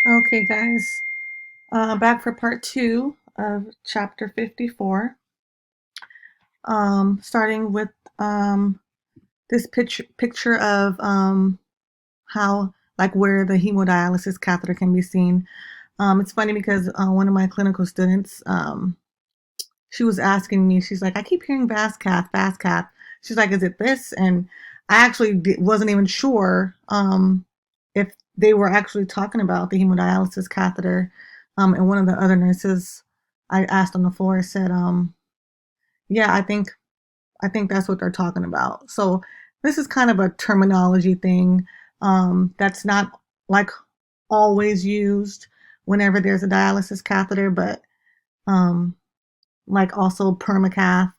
Okay, guys, back for part two of chapter 54. Starting with um, this picture of how, like, where the hemodialysis catheter can be seen. It's funny because one of my clinical students, she was asking me, she's like, I keep hearing fast cath, fast cath. She's like, is it this? And I actually wasn't even sure if they were actually talking about the hemodialysis catheter. And one of the other nurses I asked on the floor said, yeah, I think that's what they're talking about. So this is kind of a terminology thing that's not like always used whenever there's a dialysis catheter, but um, like also permacath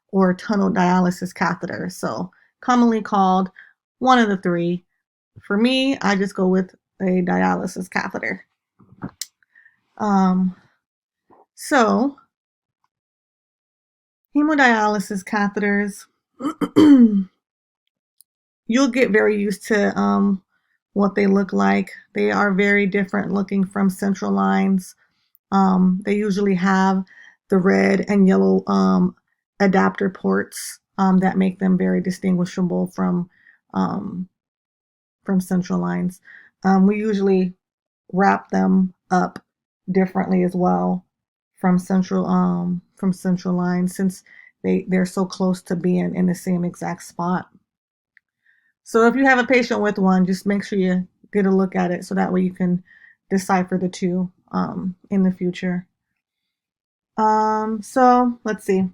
or tunnel dialysis catheter. So commonly called one of the three. For me, I just go with a dialysis catheter. Um, so hemodialysis catheters, you'll get very used to what they look like. They are very different looking from central lines. They usually have the red and yellow adapter ports that make them very distinguishable um, from central lines. We usually wrap them up differently as well from central lines since they're so close to being in the same exact spot. So if you have a patient with one, just make sure you get a look at it so that way you can decipher the two in the future. So let's see.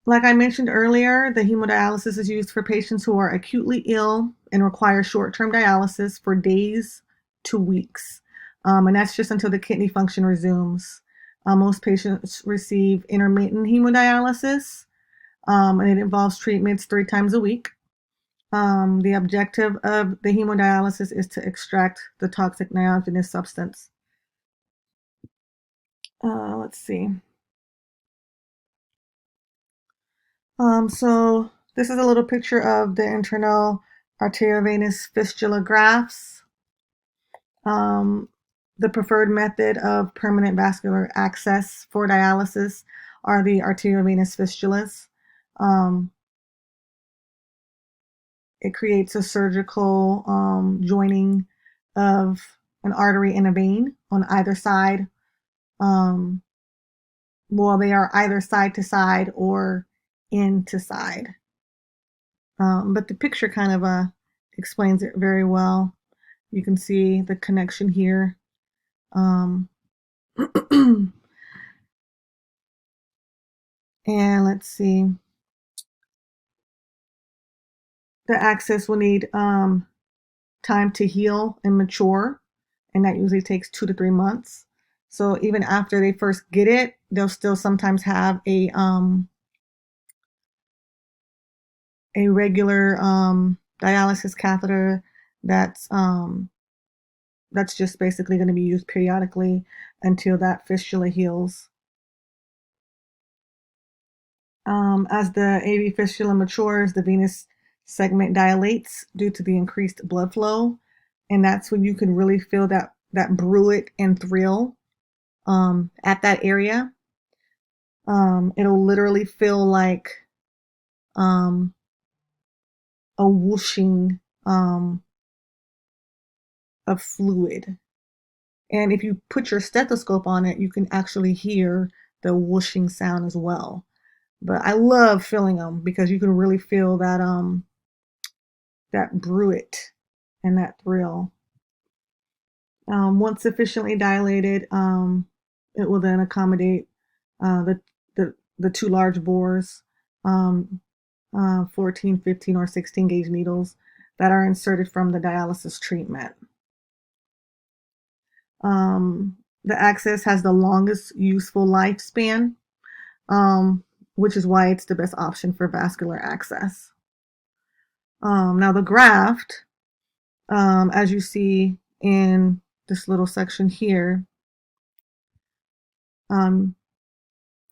Like I mentioned earlier, the hemodialysis is used for patients who are acutely ill and require short-term dialysis for days to weeks. And that's just until the kidney function resumes. Most patients receive intermittent hemodialysis, and it involves treatments 3 times a week. The objective of the hemodialysis is to extract the toxic nitrogenous substance. Let's see. So this is a little picture of the internal arteriovenous fistula grafts. Um, the preferred method of permanent vascular access for dialysis are the arteriovenous fistulas. Um, it creates a surgical joining of an artery and a vein on either side. Um, well, they are either side to side or end to side. But the picture kind of explains it very well. You can see the connection here. Um, and let's see. The access will need time to heal and mature, and that usually takes 2 to 3 months. So even after they first get it, they'll still sometimes have a regular dialysis catheter that's um, that's just basically going to be used periodically until that fistula heals. As the AV fistula matures, the venous segment dilates due to the increased blood flow, and that's when you can really feel that bruit and thrill at that area. It'll literally feel like um, a whooshing of fluid. And if you put your stethoscope on it, you can actually hear the whooshing sound as well. But I love feeling them because you can really feel that bruit and that thrill. Once sufficiently dilated, it will then accommodate the two large bores, um, 14, 15, or 16 gauge needles that are inserted from the dialysis treatment. The access has the longest useful lifespan, which is why it's the best option for vascular access. Now the graft, as you see in this little section here, um,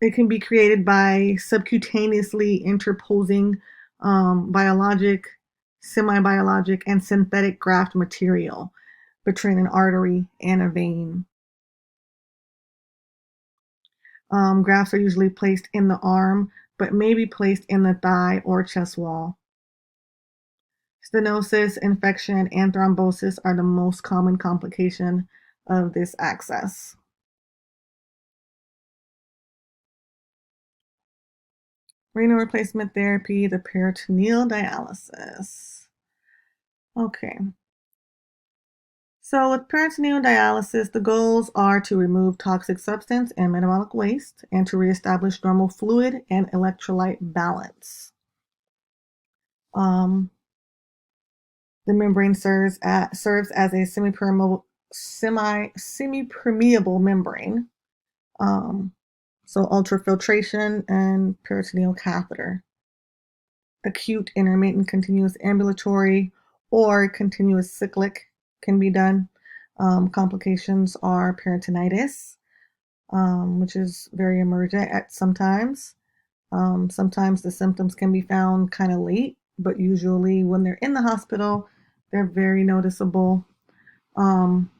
it can be created by subcutaneously interposing biologic, semi-biologic, and synthetic graft material. between an artery and a vein. Grafts are usually placed in the arm, but may be placed in the thigh or chest wall. Stenosis, infection, and thrombosis are the most common complication of this access. Renal replacement therapy, the peritoneal dialysis. Okay. So with peritoneal dialysis, the goals are to remove toxic substance and metabolic waste and to reestablish normal fluid and electrolyte balance. The membrane serves as a semi-permeable membrane. So ultrafiltration and peritoneal catheter. Acute, intermittent, continuous ambulatory, or continuous cyclic can be done. Complications are peritonitis, which is very emergent at sometimes. Sometimes the symptoms can be found kind of late, but usually when they're in the hospital, they're very noticeable. Um,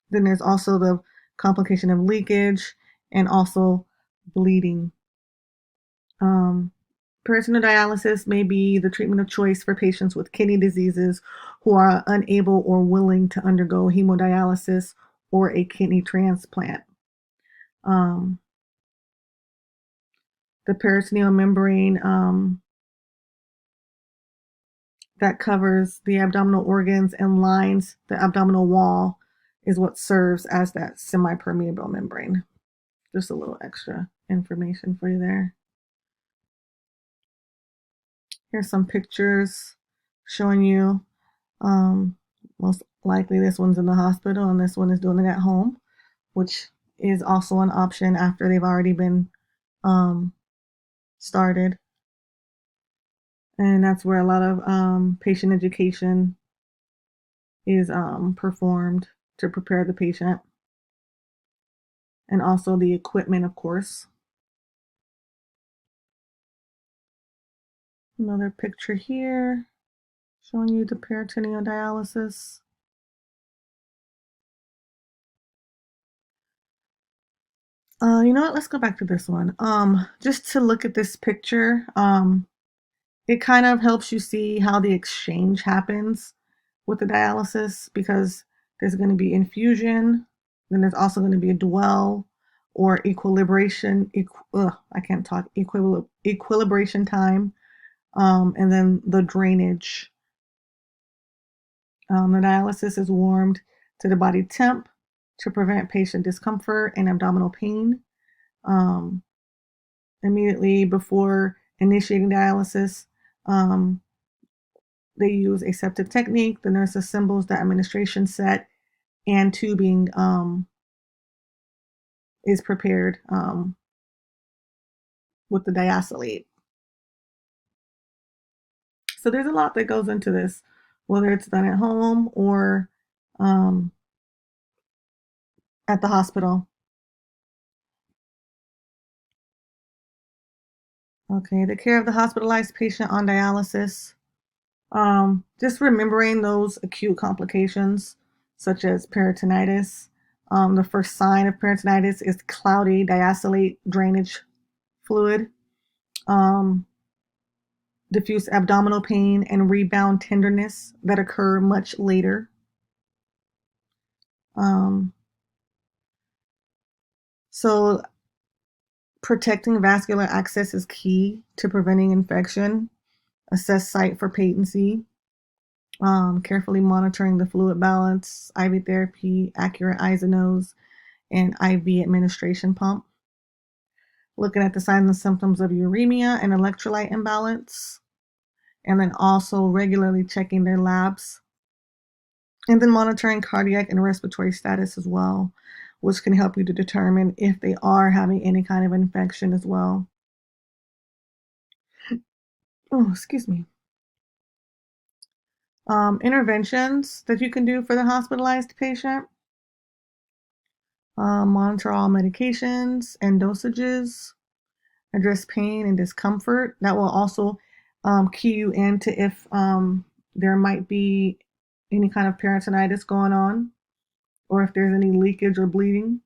then there's also the complication of leakage and also bleeding. Um, Peritoneal dialysis may be the treatment of choice for patients with kidney diseases who are unable or willing to undergo hemodialysis or a kidney transplant. Um, the peritoneal membrane that covers the abdominal organs and lines the abdominal wall is what serves as that semi-permeable membrane. Just a little extra information for you there. Here's some pictures showing you, most likely this one's in the hospital and this one is doing it at home, which is also an option after they've already been started. And that's where a lot of patient education is performed to prepare the patient. And also the equipment, of course. Another picture here showing you the peritoneal dialysis. You know what? Let's go back to this one. Just to look at this picture, it kind of helps you see how the exchange happens with the dialysis because there's going to be infusion, then there's also going to be a dwell or equilibration. I can't talk. Equilibration time, and then the drainage. The dialysis is warmed to the body temp to prevent patient discomfort and abdominal pain. Um, Immediately before initiating dialysis, they use aseptic technique. The nurse assembles the administration set, and tubing is prepared with the diacylate. So there's a lot that goes into this, whether it's done at home or um, at the hospital. Okay, the care of the hospitalized patient on dialysis. Just remembering those acute complications, such as peritonitis. The first sign of peritonitis is cloudy diacylate drainage fluid, diffuse abdominal pain, and rebound tenderness that occur much later. Um, so, protecting vascular access is key to preventing infection. Assess site for patency. Carefully monitoring the fluid balance, IV therapy, accurate eyes and nose, and IV administration pump. Looking at the signs and symptoms of uremia and electrolyte imbalance, and then also regularly checking their labs. And then monitoring cardiac and respiratory status as well, which can help you to determine if they are having any kind of infection as well. Oh, excuse me. Interventions that you can do for the hospitalized patient. Monitor all medications and dosages. Address pain and discomfort. That will also key you into if there might be any kind of peritonitis going on, or if there's any leakage or bleeding.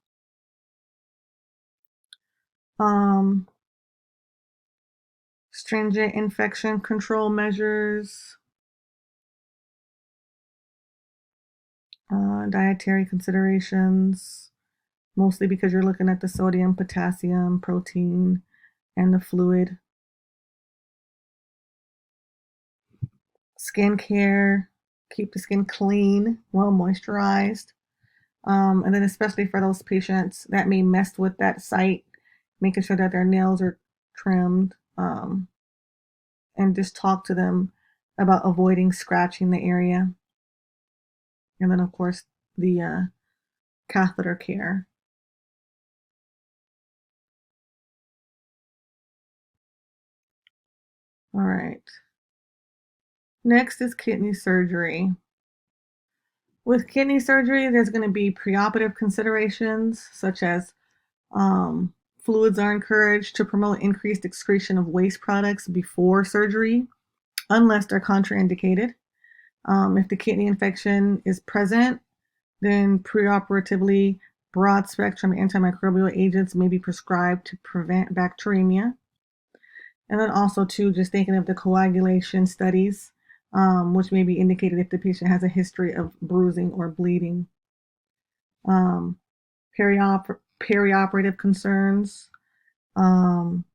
Um, Stringent infection control measures, dietary considerations, mostly because you're looking at the sodium, potassium, protein, and the fluid. Skin care, keep the skin clean, well moisturized. And then especially for those patients that may mess with that site, making sure that their nails are trimmed, and just talk to them about avoiding scratching the area. And then, of course, the catheter care. All right. Next is kidney surgery. With kidney surgery, there's going to be preoperative considerations such as um, fluids are encouraged to promote increased excretion of waste products before surgery, unless they're contraindicated. If the kidney infection is present, then preoperatively broad spectrum antimicrobial agents may be prescribed to prevent bacteremia. And then also too, just thinking of the coagulation studies, which may be indicated if the patient has a history of bruising or bleeding. Um, Perioperative concerns, um,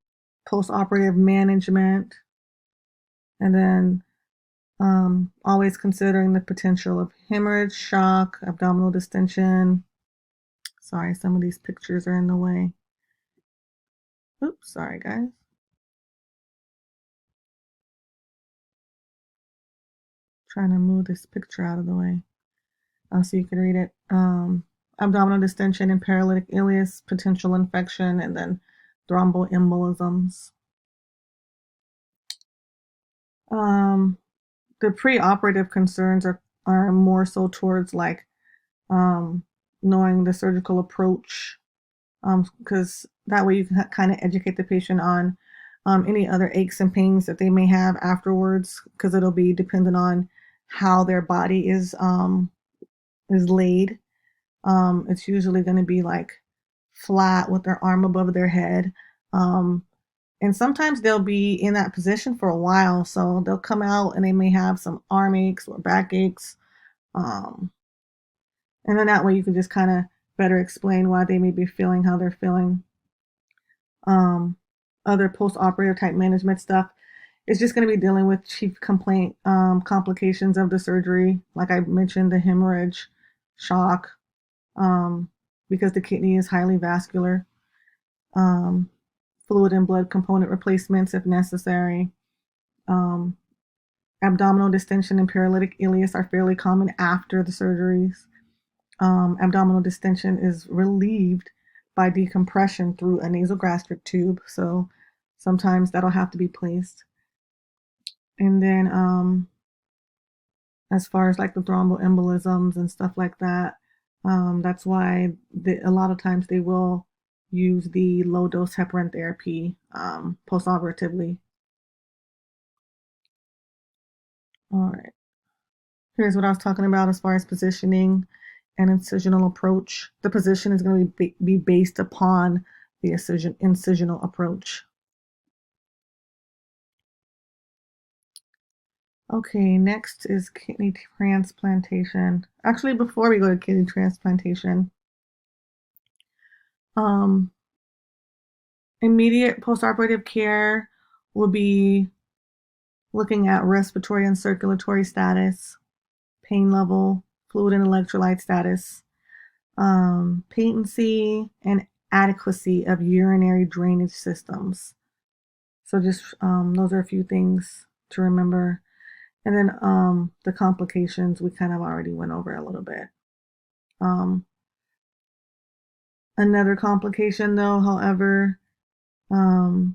postoperative management, and then always considering the potential of hemorrhage, shock, abdominal distension. Sorry, some of these pictures are in the way. Oops, sorry guys. Trying to move this picture out of the way so you can read it. Abdominal distension and paralytic ileus, potential infection, and then thromboembolisms. The preoperative concerns are more so towards like knowing the surgical approach, because that way you can kind of educate the patient on any other aches and pains that they may have afterwards, because it'll be dependent on how their body is laid. It's usually going to be like flat with their arm above their head. And sometimes they'll be in that position for a while. So they'll come out and they may have some arm aches or back aches. Um, and then that way you can just kind of better explain why they may be feeling how they're feeling. Other post-operative type management stuff is just going to be dealing with chief complaint complications of the surgery. Like I mentioned, the hemorrhage, shock, because the kidney is highly vascular. Fluid and blood component replacements if necessary. Um, Abdominal distension and paralytic ileus are fairly common after the surgeries. Abdominal distension is relieved by decompression through a nasogastric tube, so sometimes that'll have to be placed. And then as far as like the thromboembolisms and stuff like that, that's why a lot of times they will use the low dose heparin therapy postoperatively. All right. Here's what I was talking about as far as positioning and incisional approach. The position is going to be based upon the incisional approach. Okay, next is kidney transplantation. Actually, before we go to kidney transplantation, immediate postoperative care will be looking at respiratory and circulatory status, pain level, fluid and electrolyte status, patency, and adequacy of urinary drainage systems. So just those are a few things to remember. And then the complications we kind of already went over a little bit. Another complication though, however, other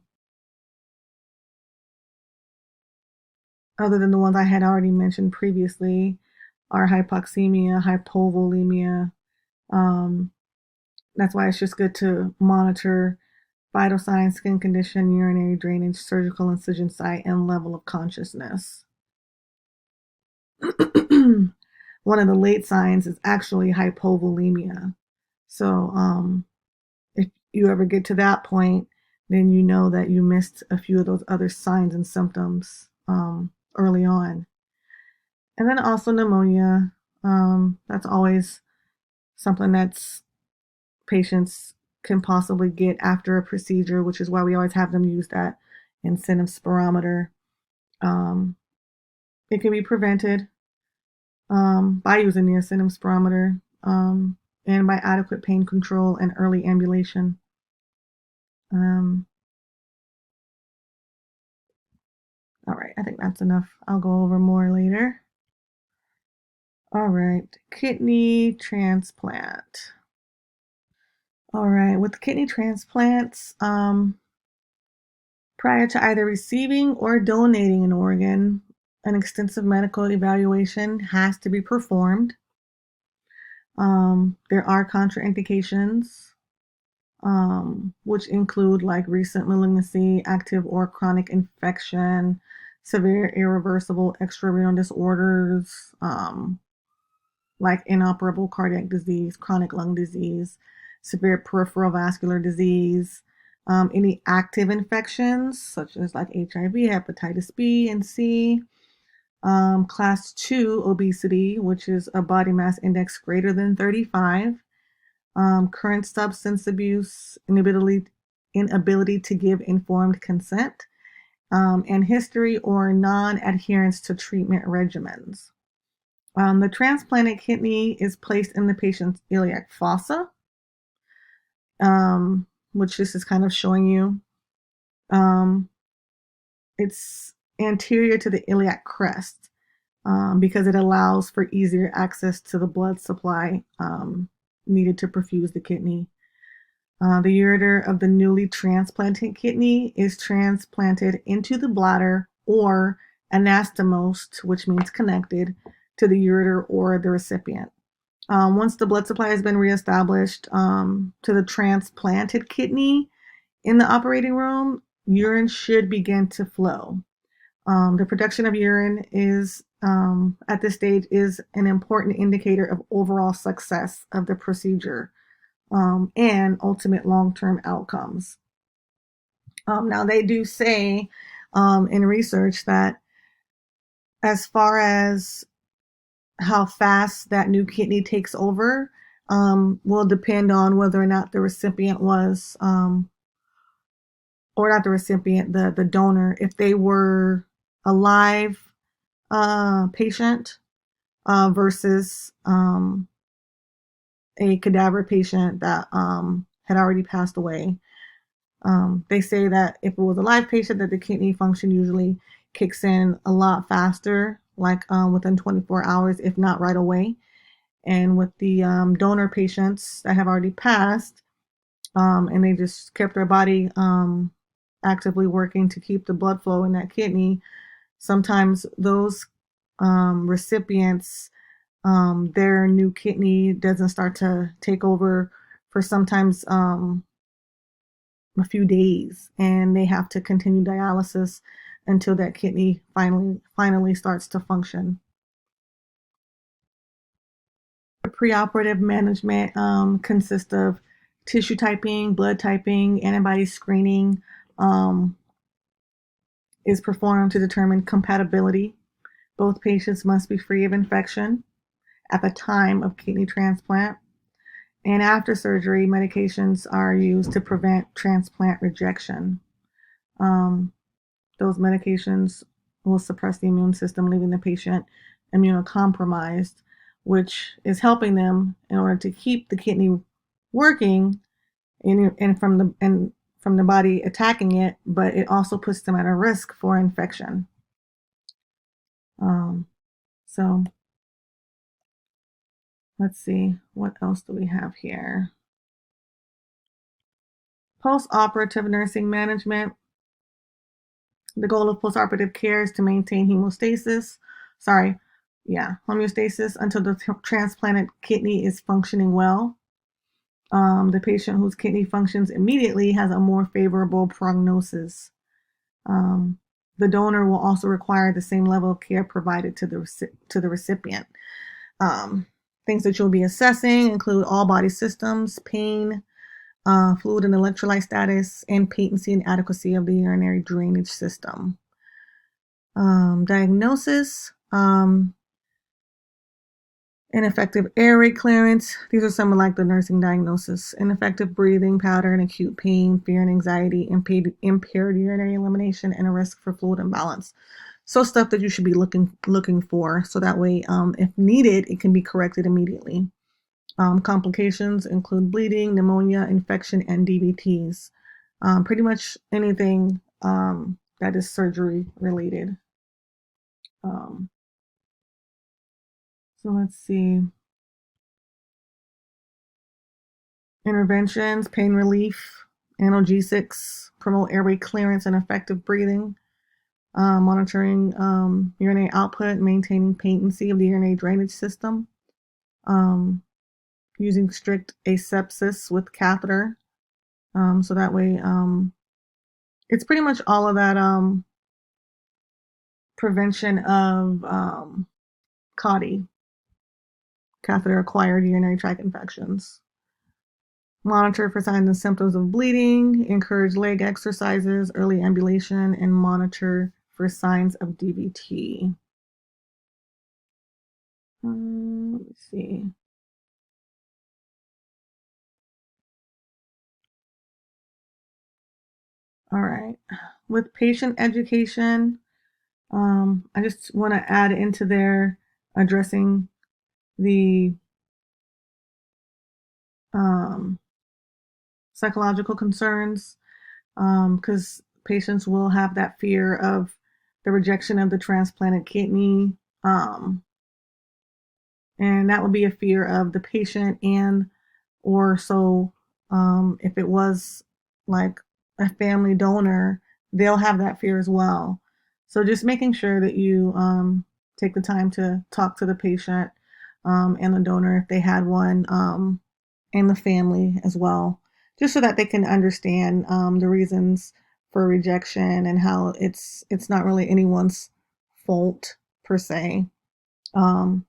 than the ones I had already mentioned previously, are hypoxemia, hypovolemia. That's why it's just good to monitor vital signs, skin condition, urinary drainage, surgical incision site, and level of consciousness. one of the late signs is actually hypovolemia. So if you ever get to that point, then you know that you missed a few of those other signs and symptoms early on. And then also pneumonia. That's always something that's patients can possibly get after a procedure, which is why we always have them use that incentive spirometer. Um, it can be prevented by using the incentive spirometer and by adequate pain control and early ambulation. Um, all right, I think that's enough. I'll go over more later. All right, kidney transplant. All right, with kidney transplants, prior to either receiving or donating an organ, an extensive medical evaluation has to be performed. There are contraindications, which include like recent malignancy, active or chronic infection, severe irreversible extrarenal disorders, like inoperable cardiac disease, chronic lung disease, severe peripheral vascular disease, any active infections such as like HIV, hepatitis B and C, class 2 obesity, which is a body mass index greater than 35, current substance abuse, inability to give informed consent, and history or non-adherence to treatment regimens. The transplanted kidney is placed in the patient's iliac fossa, which this is kind of showing you. It's anterior to the iliac crest because it allows for easier access to the blood supply needed to perfuse the kidney. The ureter of the newly transplanted kidney is transplanted into the bladder or anastomosed, which means connected, to the ureter or the recipient. Once the blood supply has been reestablished to the transplanted kidney in the operating room, urine should begin to flow. The production of urine is at this stage is an important indicator of overall success of the procedure and ultimate long-term outcomes. Now they do say in research that as far as how fast that new kidney takes over will depend on whether or not the recipient was, or not the recipient, the donor, if they were a live patient versus a cadaver patient that had already passed away. They say that if it was a live patient, that the kidney function usually kicks in a lot faster, like within 24 hours, if not right away. And with the donor patients that have already passed, and they just kept their body actively working to keep the blood flow in that kidney, sometimes those recipients, their new kidney doesn't start to take over for sometimes a few days, and they have to continue dialysis until that kidney finally starts to function. The preoperative management consists of tissue typing, blood typing, antibody screening is performed to determine compatibility. Both patients must be free of infection at the time of kidney transplant. And after surgery, medications are used to prevent transplant rejection. Those medications will suppress the immune system, leaving the patient immunocompromised, which is helping them in order to keep the kidney working and from the body attacking it, but it also puts them at a risk for infection. So let's see, what else do we have here? Post-operative nursing management. The goal of postoperative care is to maintain homeostasis until the transplanted kidney is functioning well. The patient whose kidney functions immediately has a more favorable prognosis. The donor will also require the same level of care provided to the recipient. Um, Things that you'll be assessing include all body systems, pain, fluid and electrolyte status, and patency and adequacy of the urinary drainage system. Diagnosis, ineffective airway clearance. These are some of like the nursing diagnosis. Ineffective breathing pattern, acute pain, fear and anxiety, impaired urinary elimination, and a risk for fluid imbalance. So stuff that you should be looking for, so that way, if needed, it can be corrected immediately. Complications include bleeding, pneumonia, infection, and DVTs. Pretty much anything that is surgery related. Um, so let's see. Interventions, pain relief, analgesics, promote airway clearance and effective breathing, monitoring urinary output, maintaining patency of the urinary drainage system, um, using strict asepsis with catheter. So that way, it's pretty much all of that prevention of CAUTI, catheter-acquired urinary tract infections. Monitor for signs and symptoms of bleeding, encourage leg exercises, early ambulation, and monitor for signs of DVT. Let me see. All right. With patient education, I just want to add into there addressing the um, psychological concerns, because patients will have that fear of the rejection of the transplanted kidney, and that would be a fear of the patient, and or so if it was like a family donor, they'll have that fear as well. So just making sure that you take the time to talk to the patient and the donor if they had one, and the family as well, just so that they can understand the reasons for rejection and how it's not really anyone's fault per se. Um,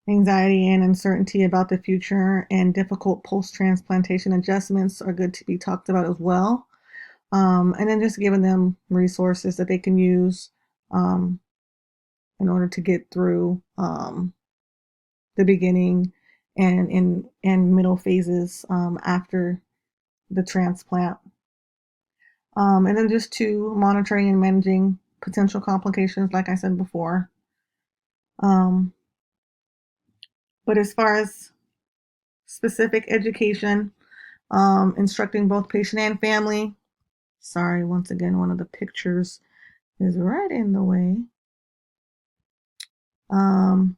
Anxiety and uncertainty about the future and difficult post-transplantation adjustments are good to be talked about as well. And then just giving them resources that they can use um, in order to get through the beginning and middle phases after the transplant. And then just to monitoring and managing potential complications, like I said before. Um, but as far as specific education, instructing both patient and family. Sorry, once again, one of the pictures is right in the way. Um,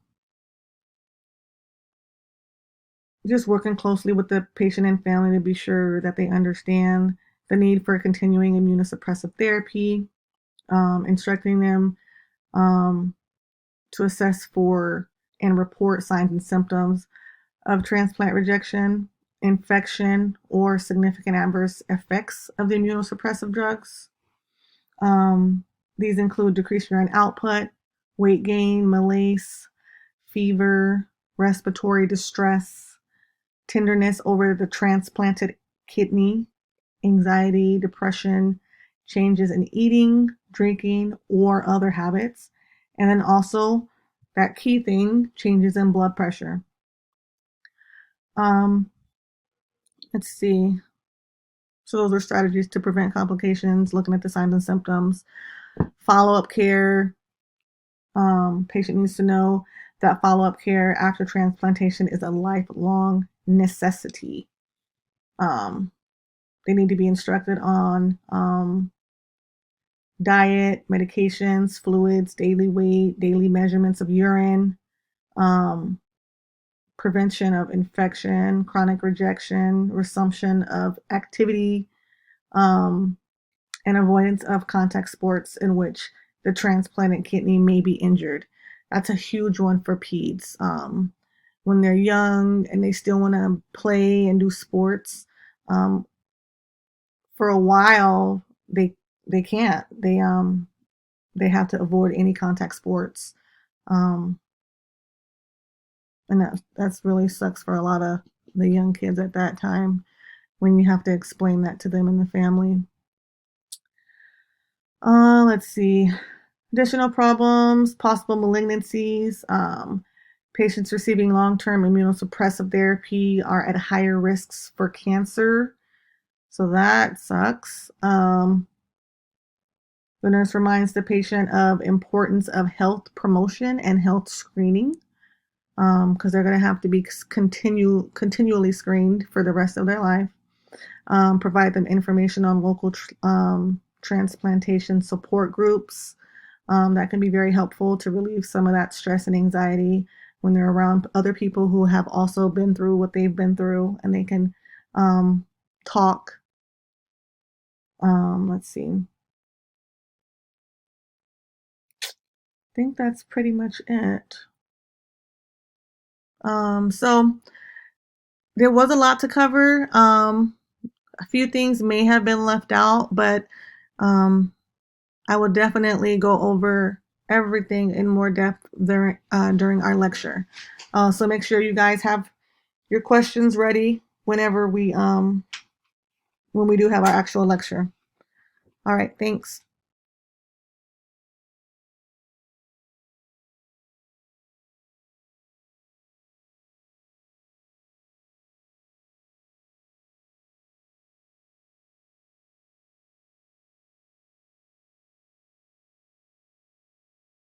just working closely with the patient and family to be sure that they understand the need for continuing immunosuppressive therapy, instructing them um, to assess for and report signs and symptoms of transplant rejection, infection, or significant adverse effects of the immunosuppressive drugs. Um, these include decreased urine output, weight gain, malaise, fever, respiratory distress, tenderness over the transplanted kidney, anxiety, depression, changes in eating, drinking, or other habits. And then also, that key thing, changes in blood pressure. Um, let's see. So those are strategies to prevent complications, looking at the signs and symptoms. Follow-up care. Patient needs to know that follow-up care after transplantation is a lifelong necessity. Um, they need to be instructed on diet, medications, fluids, daily weight, daily measurements of urine, um, prevention of infection, chronic rejection, resumption of activity, um, and avoidance of contact sports in which the transplanted kidney may be injured. That's a huge one for peds. When they're young and they still want to play and do sports, um, for a while they can't. They have to avoid any contact sports. Um, And that's really sucks for a lot of the young kids at that time when you have to explain that to them and the family. Let's see. Additional problems, possible malignancies. Patients receiving long-term immunosuppressive therapy are at higher risks for cancer. So that sucks. The nurse reminds the patient of importance of health promotion and health screening, because they're going to have to be continually screened for the rest of their life. Provide them information on local transplantation support groups. That can be very helpful to relieve some of that stress and anxiety when they're around other people who have also been through what they've been through, and they can talk. Let's see. I think that's pretty much it. So there was a lot to cover. A few things may have been left out, but um, I will definitely go over everything in more depth during our lecture. So make sure you guys have your questions ready whenever when we do have our actual lecture. All right, thanks.